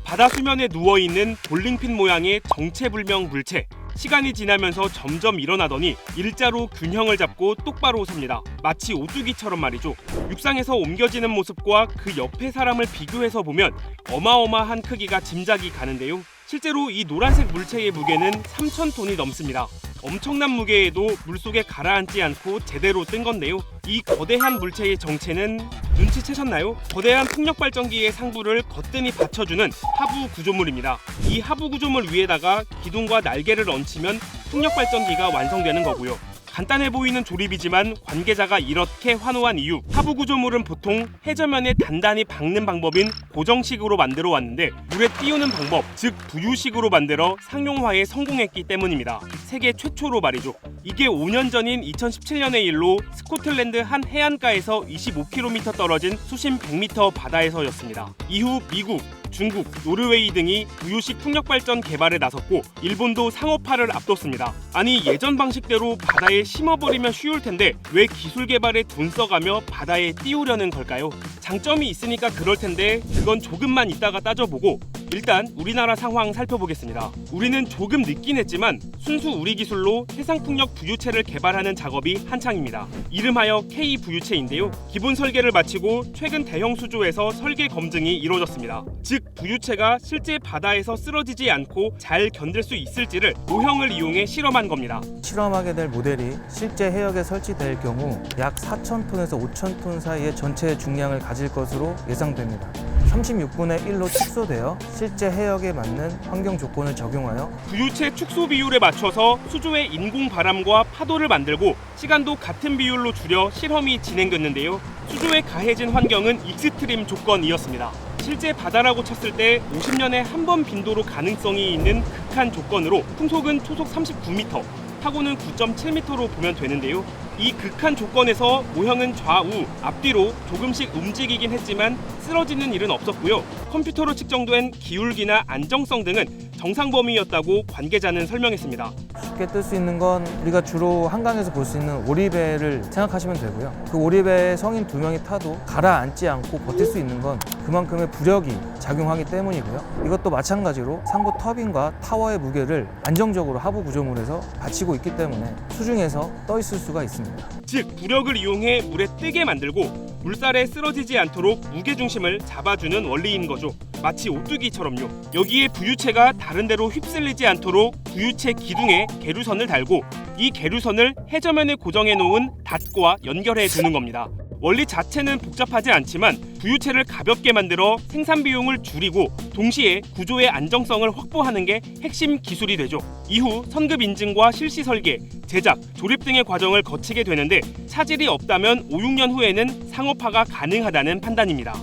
바다 수면에 누워있는 볼링핀 모양의 정체불명 물체. 시간이 지나면서 점점 일어나더니 일자로 균형을 잡고 똑바로 섭니다. 마치 오뚜기처럼 말이죠. 육상에서 옮겨지는 모습과 그 옆에 사람을 비교해서 보면 어마어마한 크기가 짐작이 가는데요. 실제로 이 노란색 물체의 무게는 3,000톤이 넘습니다. 엄청난 무게에도 물속에 가라앉지 않고 제대로 뜬 건데요. 이 거대한 물체의 정체는 눈치채셨나요? 거대한 풍력발전기의 상부를 거뜬히 받쳐주는 하부 구조물입니다. 이 하부 구조물 위에다가 기둥과 날개를 얹히면 풍력발전기가 완성되는 거고요. 간단해 보이는 조립이지만 관계자가 이렇게 환호한 이유, 하부 구조물은 보통 해저면에 단단히 박는 방법인 고정식으로 만들어 왔는데 물에 띄우는 방법, 즉 부유식으로 만들어 상용화에 성공했기 때문입니다. 세계 최초로 말이죠. 이게 5년 전인 2017년의 일로 스코틀랜드 한 해안가에서 25km 떨어진 수심 100m 바다에서였습니다. 이후 미국, 중국, 노르웨이 등이 부유식 풍력발전 개발에 나섰고 일본도 상업화를 앞뒀습니다. 아니 예전 방식대로 바다에 심어버리면 쉬울 텐데 왜 기술 개발에 돈 써가며 바다에 띄우려는 걸까요? 장점이 있으니까 그럴 텐데 그건 조금만 이따가 따져보고 일단 우리나라 상황 살펴보겠습니다. 우리는 조금 늦긴 했지만 순수 우리 기술로 해상풍력 부유체를 개발하는 작업이 한창입니다. 이름하여 K부유체인데요. 기본 설계를 마치고 최근 대형 수조에서 설계 검증이 이루어졌습니다. 즉 부유체가 실제 바다에서 쓰러지지 않고 잘 견딜 수 있을지를 모형을 이용해 실험한 겁니다. 실험하게 될 모델이 실제 해역에 설치될 경우 약 4,000톤에서 5,000톤 사이의 전체 중량을 가질 것으로 예상됩니다. 36분의 1로 축소되어 실제 해역에 맞는 환경 조건을 적용하여 부유체 축소 비율에 맞춰서 수조의 인공 바람과 파도를 만들고 시간도 같은 비율로 줄여 실험이 진행됐는데요. 수조에 가해진 환경은 익스트림 조건이었습니다. 실제 바다라고 쳤을 때 50년에 한 번 빈도로 가능성이 있는 극한 조건으로 풍속은 초속 39m, 타고는 9.7m로 보면 되는데요. 이 극한 조건에서 모형은 좌우, 앞뒤로 조금씩 움직이긴 했지만 쓰러지는 일은 없었고요. 컴퓨터로 측정된 기울기나 안정성 등은 정상 범위였다고 관계자는 설명했습니다. 쉽게 뜰 수 있는 건 우리가 주로 한강에서 볼 수 있는 오리배를 생각하시면 되고요. 그 오리배에 성인 2명이 타도 가라앉지 않고 버틸 수 있는 건 그만큼의 부력이 작용하기 때문이고요. 이것도 마찬가지로 상부 터빈과 타워의 무게를 안정적으로 하부 구조물에서 받치고 있기 때문에 수중에서 떠 있을 수가 있습니다. 즉 부력을 이용해 물에 뜨게 만들고 물살에 쓰러지지 않도록 무게중심을 잡아주는 원리인 거죠. 마치 오뚜기처럼요. 여기에 부유체가 다른 데로 휩쓸리지 않도록 부유체 기둥에 계류선을 달고 이 계류선을 해저면에 고정해 놓은 닷과 연결해 두는 겁니다. 원리 자체는 복잡하지 않지만 부유체를 가볍게 만들어 생산 비용을 줄이고 동시에 구조의 안정성을 확보하는 게 핵심 기술이 되죠. 이후 선급 인증과 실시 설계, 제작, 조립 등의 과정을 거치게 되는데 차질이 없다면 5, 6년 후에는 상업화가 가능하다는 판단입니다.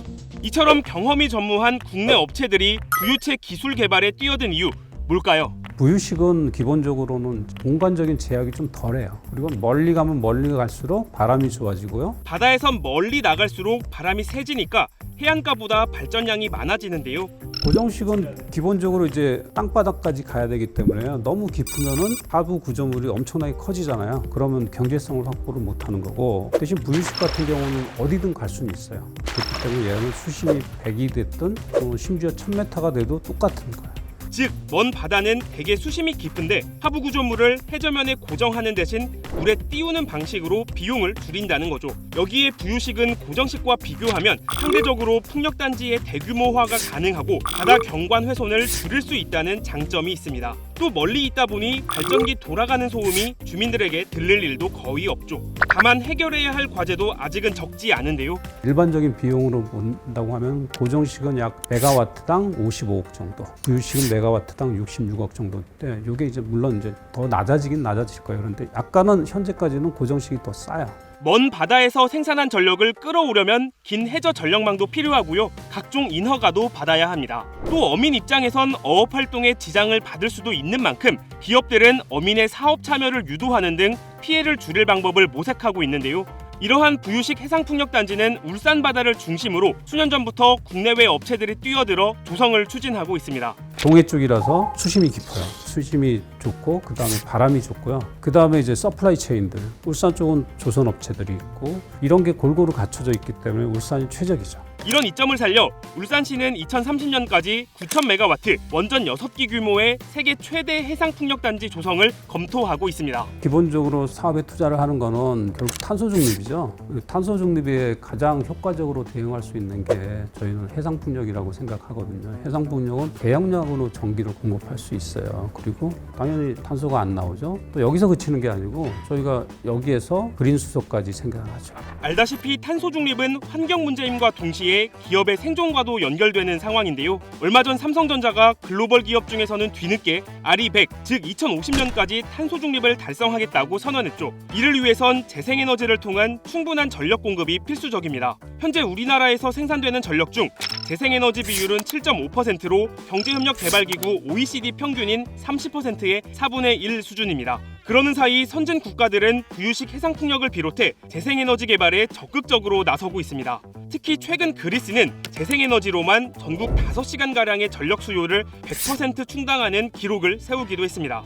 이처럼 경험이 전무한 국내 업체들이 부유체 기술 개발에 뛰어든 이유 뭘까요? 부유식은 기본적으로는 공간적인 제약이 좀 덜해요. 그리고 멀리 가면 멀리 갈수록 바람이 좋아지고요. 바다에선 멀리 나갈수록 바람이 세지니까 해안가보다 발전량이 많아지는데요. 고정식은 기본적으로 이제 땅바닥까지 가야 되기 때문에 너무 깊으면은 하부 구조물이 엄청나게 커지잖아요. 그러면 경제성을 확보를 못하는 거고 대신 부유식 같은 경우는 어디든 갈 수는 있어요. 그렇기 때문에 얘는 수심이 100이 됐든 심지어 1000m가 돼도 똑같은 거예요. 즉, 먼 바다는 대개 수심이 깊은데 하부 구조물을 해저면에 고정하는 대신 물에 띄우는 방식으로 비용을 줄인다는 거죠. 여기에 부유식은 고정식과 비교하면 상대적으로 풍력단지의 대규모화가 가능하고 바다 경관 훼손을 줄일 수 있다는 장점이 있습니다. 또 멀리 있다 보니 발전기 돌아가는 소음이 주민들에게 들릴 일도 거의 없죠. 다만 해결해야 할 과제도 아직은 적지 않은데요. 일반적인 비용으로 본다고 하면 고정식은 약 메가와트당 55억 정도, 부유식은 메가와트당 66억 정도인데 이게 이제 물론 이제 더 낮아지긴 낮아질 거예요. 그런데 약간은 현재까지는 고정식이 더 싸요. 먼 바다에서 생산한 전력을 끌어오려면 긴 해저 전력망도 필요하고요. 각종 인허가도 받아야 합니다. 또 어민 입장에선 어업 활동에 지장을 받을 수도 있는 만큼 기업들은 어민의 사업 참여를 유도하는 등 피해를 줄일 방법을 모색하고 있는데요. 이러한 부유식 해상풍력단지는 울산 바다를 중심으로 수년 전부터 국내외 업체들이 뛰어들어 조성을 추진하고 있습니다. 동해 쪽이라서 수심이 깊어요. 수심이 좋고 그 다음에 바람이 좋고요. 그 다음에 이제 서플라이 체인들, 울산 쪽은 조선 업체들이 있고 이런 게 골고루 갖춰져 있기 때문에 울산이 최적이죠. 이런 이점을 살려 울산시는 2030년까지 9,000메가와트 원전 6기 규모의 세계 최대 해상풍력단지 조성을 검토하고 있습니다. 기본적으로 사업에 투자를 하는 거는 결국 탄소 중립이죠. 탄소 중립에 가장 효과적으로 대응할 수 있는 게 저희는 해상풍력이라고 생각하거든요. 해상풍력은 대용량으로 전기를 공급할 수 있어요. 그리고 당연히 탄소가 안 나오죠. 또 여기서 그치는 게 아니고 저희가 여기에서 그린 수소까지 생각을 하죠. 알다시피 탄소 중립은 환경 문제임과 동시에 기업의 생존과도 연결되는 상황인데요. 얼마 전 삼성전자가 글로벌 기업 중에서는 뒤늦게 RE100, 즉 2050년까지 탄소 중립을 달성하겠다고 선언했죠. 이를 위해선 재생에너지를 통한 충분한 전력 공급이 필수적입니다. 현재 우리나라에서 생산되는 전력 중 재생에너지 비율은 7.5%로 경제협력개발기구 OECD 평균인 30%의 4분의 1 수준입니다. 그러는 사이 선진 국가들은 부유식 해상풍력을 비롯해 재생에너지 개발에 적극적으로 나서고 있습니다. 특히 최근 그리스는 재생에너지로만 전국 5시간가량의 전력 수요를 100% 충당하는 기록을 세우기도 했습니다.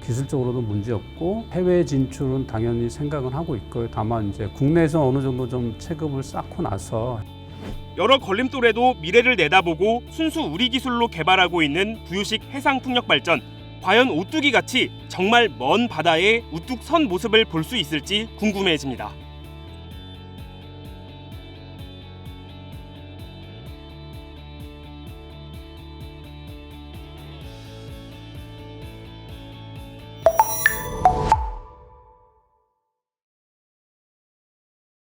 기술적으로도 문제 없고 해외 진출은 당연히 생각은 하고 있고요. 다만 이제 국내에서 어느 정도 좀 체급을 쌓고 나서 여러 걸림돌에도 미래를 내다보고 순수 우리 기술로 개발하고 있는 부유식 해상풍력 발전. 과연 오뚜기 같이 정말 먼 바다에 우뚝 선 모습을 볼 수 있을지 궁금해집니다.